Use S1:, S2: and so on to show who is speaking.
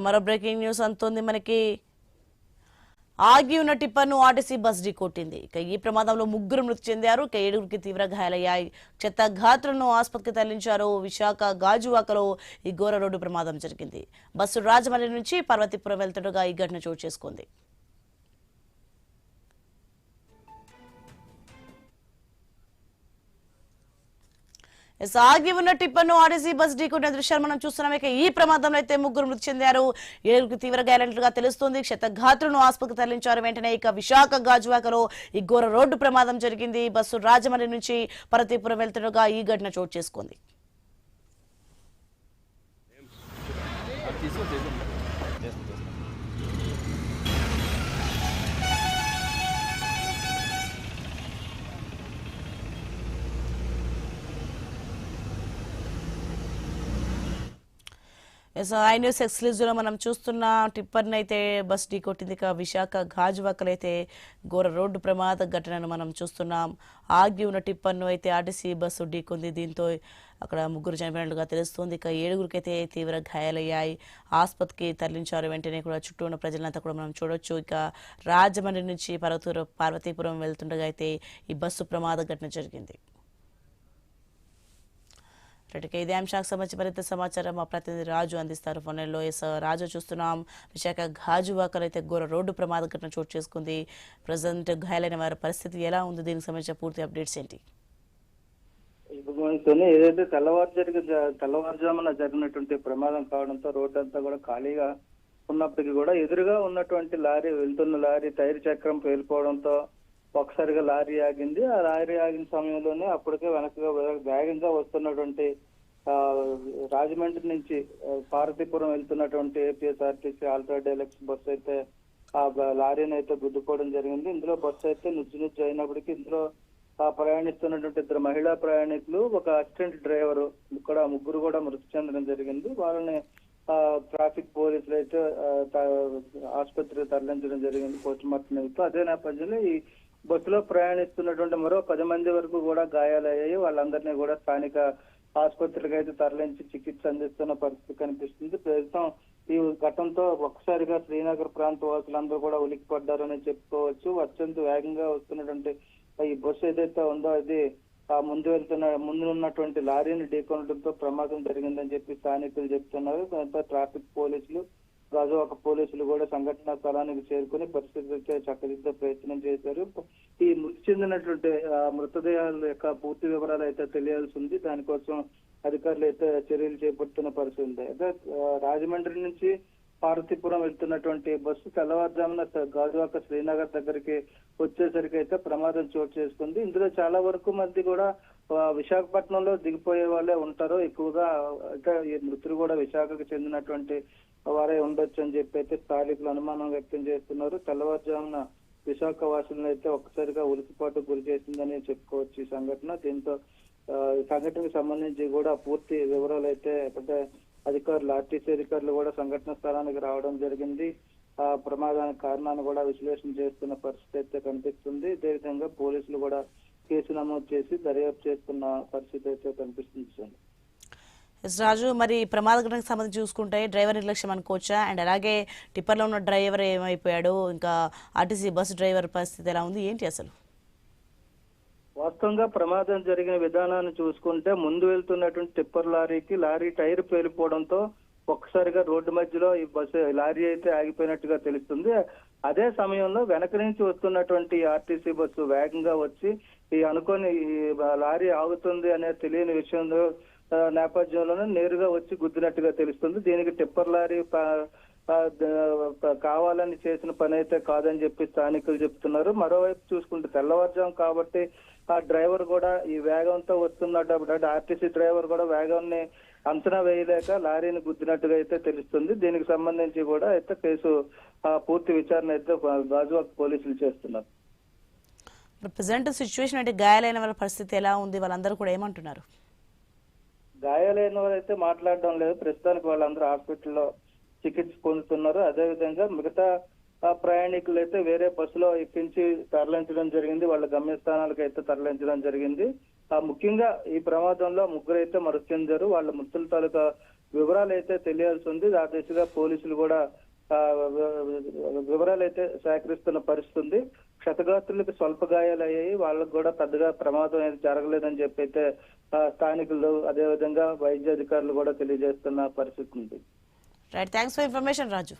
S1: మరో breaking news అంతోంది మనకి. ఆగి ఉన్న టిప్పర్ను ఆర్టీసీ బస్ ఢీకొట్టింది. ఇక ఈ ప్రమాదంలో 3 మృతి చెందారు. ఇక 7గురికి తీవ్ర గాయాలయ్యాయి. క్షతగాత్రులను ఆసుపత్రికి తరలించారు. విశాఖ గాజువాకలో ఈ ఘోర రోడ్డు ప్రమాదం జరిగింది. బస్సు రాజమండ్రి నుంచి పార్వతీపురం వెళ్తుండగా ఈ ఘటన చోటు చేసుకుంది. ఆగి ఉన్న టిప్పర్ను ఆర్టీసీ బస్ ఢీకొట్టిన దృశ్యాలు మనం చూస్తున్నాం. ఇక ఈ ప్రమాదంలో అయితే 3 మృతి చెందారు. 7గురికి తీవ్ర గాయాలైనట్లుగా తెలుస్తోంది. క్షతగాత్రులను ఆసుపత్రికి తరలించారు. వెంటనే ఇక విశాఖ గాజువాకలో ఈ ఘోర రోడ్డు ప్రమాదం జరిగింది. బస్సు రాజమండ్రి నుంచి పార్వతీపురం వెళ్తుండగా ఈ ఘటన చోటు చేసుకుంది. ఐ న్యూస్ ఎక్స్క్లూజివ్లో మనం చూస్తున్న టిప్పర్ని అయితే బస్ ఢీకొట్టింది. ఇక విశాఖ గాజువాకలో అయితే ఘోర రోడ్డు ప్రమాద ఘటనను మనం చూస్తున్నాం. ఆగి ఉన్న టిప్పర్ను అయితే ఆర్టీసీ బస్సు ఢీకొంది. దీంతో అక్కడ 3 చనిపోయినట్లుగా తెలుస్తుంది. ఇక 7గురికి అయితే తీవ్ర గాయాలయ్యాయి. ఆసుపత్రికి తరలించారు. వెంటనే కూడా చుట్టూ ఉన్న ప్రజలంతా కూడా మనం చూడొచ్చు. ఇక రాజమండ్రి నుంచి పార్వతీపురం వెళ్తుండగా అయితే ఈ బస్సు ప్రమాద ఘటన జరిగింది. ఇదే అంశానికి సంబంధించి మరింత సమాచారం మా ప్రతినిధి రాజు అందిస్తారు ఫోన్లో. రాజు, చూస్తున్నాం విశాఖ గాజువాకలో అయితే ఘోర రోడ్డు ప్రమాద ఘటన చోటు చేసుకుంది. ప్రజెంట్ గాయాలైన వారి పరిస్థితి ఎలా ఉంది? దీనికి సంబంధించిన పూర్తి అప్డేట్స్ ఏంటి?
S2: ఏదైతే తెల్లవారుజామున జరిగినటువంటి ప్రమాదం కావడంతో రోడ్డు అంతా కూడా ఖాళీగా ఉన్నప్పటికీ కూడా ఎదురుగా ఉన్నటువంటి వెళ్తున్న లారీ టైర్ చక్రం పేలిపోవడంతో ఒకసారిగా లారీ ఆగింది. ఆ లారీ ఆగిన సమయంలోనే అప్పటికే వెనకగా వేగంగా వస్తున్నటువంటి రాజమండ్రి నుంచి పార్వతీపురం వెళ్తున్నటువంటి ఏపీఎస్ఆర్టీసీ అల్ట్రా డీలక్స్ బస్సు అయితే ఆ లారీని అయితే గుద్దుకోవడం జరిగింది. ఇందులో బస్సు అయితే నుజ్జు అయినప్పటికీ ఇందులో ప్రయాణిస్తున్నటువంటి 2 మహిళా ప్రయాణికులు, ఒక అసిస్టెంట్ డ్రైవర్ కూడా 3 కూడా మృతి చెందడం జరిగింది. వాళ్ళని ట్రాఫిక్ పోలీసులు అయితే ఆసుపత్రికి తరలించడం జరిగింది పోస్ట్ మార్టం నిమిత్తం. అదే నేపథ్యంలో ఈ బస్సులో ప్రయాణిస్తున్నటువంటి మరో 10 మంది వరకు కూడా గాయాలయ్యాయి. వాళ్ళందరినీ కూడా స్థానిక ఆసుపత్రికి అయితే తరలించి చికిత్స అందిస్తున్న పరిస్థితి కనిపిస్తుంది. ప్రస్తుతం ఈ ఘటనతో ఒక్కసారిగా శ్రీనగర్ ప్రాంత వాసులందరూ కూడా ఉలిక్కిపడ్డారని చెప్పుకోవచ్చు. అత్యంత వేగంగా వస్తున్నటువంటి ఈ బస్సు ఏదైతే ఉందో అది ముందు ఉన్నటువంటి లారీని ఢీకొనడంతో ప్రమాదం జరిగిందని చెప్పి స్థానికులు చెప్తున్నారు. దాంతో ట్రాఫిక్ పోలీసులు, గాజువాక పోలీసులు కూడా సంఘటనా స్థలానికి చేరుకుని పరిస్థితి చక్కదిద్దే ప్రయత్నం చేశారు. ఈ మృతి చెందినటువంటి మృతదేహాల యొక్క పూర్తి వివరాలు అయితే తెలియాల్సి ఉంది. దానికోసం అధికారులు అయితే చర్యలు చేపడుతున్న పరిస్థితి ఉంది. అయితే రాజమండ్రి నుంచి పార్వతీపురం వెళ్తున్నటువంటి బస్సు తెల్లవారుజామున గాజువాక శ్రీనగర్ దగ్గరికి వచ్చేసరికి అయితే ప్రమాదం చోటు చేసుకుంది. ఇందులో చాలా వరకు మంది కూడా విశాఖపట్నంలో దిగిపోయే వాళ్ళే ఉంటారు ఎక్కువగా. అయితే ఈ మృతులు కూడా విశాఖకు చెందినటువంటి వారే ఉండొచ్చు అని చెప్పి అయితే స్థానికులు అనుమానం వ్యక్తం చేస్తున్నారు. తెల్లవారుజామున విశాఖ వాసులను అయితే ఒక్కసారిగా ఉలికిపాటు గురి చేసిందని చెప్పుకోవచ్చు ఈ సంఘటన. దీంతో ఈ సంఘటనకు సంబంధించి కూడా పూర్తి వివరాలు అయితే అధికారులు, ఆర్టీసీ అధికారులు కూడా సంఘటన స్థలానికి రావడం జరిగింది. ఆ ప్రమాదానికి కారణాన్ని కూడా విశ్లేషణ చేస్తున్న పరిస్థితి అయితే కనిపిస్తుంది. అదేవిధంగా పోలీసులు కూడా కేసు నమోదు చేసి దర్యాప్తు చేస్తున్న పరిస్థితి అయితే కనిపిస్తుంది.
S1: రాజు, మరి ప్రమాద ఘటనకు సంబంధించి చూసుకుంటే డ్రైవర్ నిర్లక్ష్యం అనుకోవచ్చా? అండ్ అలాగే టిప్పర్లో ఉన్న డ్రైవర్ ఏమైపోయాడు? ఇంకా ఆర్టీసీ బస్సు డ్రైవర్ పరిస్థితి ఎలా ఉంది? ఏంటి అసలు?
S2: వాస్తవంగా ప్రమాదం జరిగిన విధానాన్ని చూసుకుంటే ముందు వెళ్తున్నటువంటి టిప్పర్ లారీ టైర్ పేలిపోవడంతో ఒక్కసారిగా రోడ్డు మధ్యలో ఈ బస్సు లారీ అయితే ఆగిపోయినట్టుగా తెలుస్తుంది. అదే సమయంలో వెనక నుంచి వస్తున్నటువంటి ఆర్టీసీ బస్సు వేగంగా వచ్చి ఈ అనుకోని లారీ ఆగుతుంది అనే తెలియని విషయంలో నేపథ్యంలోనే నేరుగా వచ్చి గుద్దినట్టుగా తెలుస్తుంది. దీనికి టిప్పర్ లారీ కావాలని చేసిన పని అయితే కాదని చెప్పి స్థానికులు చెప్తున్నారు. మరోవైపు చూసుకుంటే తెల్లవారుజాము కాబట్టి ఆ డ్రైవర్ కూడా ఈ వేగంతో వస్తున్నట్టు ఆర్టీసీ డ్రైవర్ కూడా వేగాన్ని అంచనా వేయలేక లారీని గుద్దినట్టుగా అయితే తెలుస్తుంది. దీనికి సంబంధించి కూడా అయితే కేసు పూర్తి విచారణ అయితే గాజువాక పోలీసులు చేస్తున్నారు.
S1: ప్రెజెంట్ సిచ్యువేషన్ అంటే గాయాలైన వాళ్ళ పరిస్థితి ఎలా ఉంది? వాళ్ళందరూ కూడా ఏమంటున్నారు?
S2: గాయాలైన వారైతే మాట్లాడడం లేదు. ప్రస్తుతానికి వాళ్ళందరూ హాస్పిటల్లో చికిత్స పొందుతున్నారు. అదేవిధంగా మిగతా ప్రయాణికులు అయితే వేరే బస్సులో ఎక్కించి తరలించడం జరిగింది. వాళ్ళ గమ్యస్థానాలకు అయితే తరలించడం జరిగింది. ముఖ్యంగా ఈ ప్రమాదంలో 3 అయితే మృతి చెందారు. వాళ్ళ మృతుల తాలూకా వివరాలు అయితే తెలియాల్సి ఉంది. ఆ దిశగా పోలీసులు కూడా వివరాలు అయితే సేకరిస్తున్న పరిస్థితి ఉంది. క్షతగాత్రులకు స్వల్ప గాయాలు అయ్యాయి, వాళ్ళకు కూడా పెద్దగా ప్రమాదం ఏది జరగలేదని చెప్పి అయితే స్థానికులు అదేవిధంగా వైద్య అధికారులు కూడా తెలియజేస్తున్న పరిస్థితి ఉంది.
S1: Right, thanks for information Raju.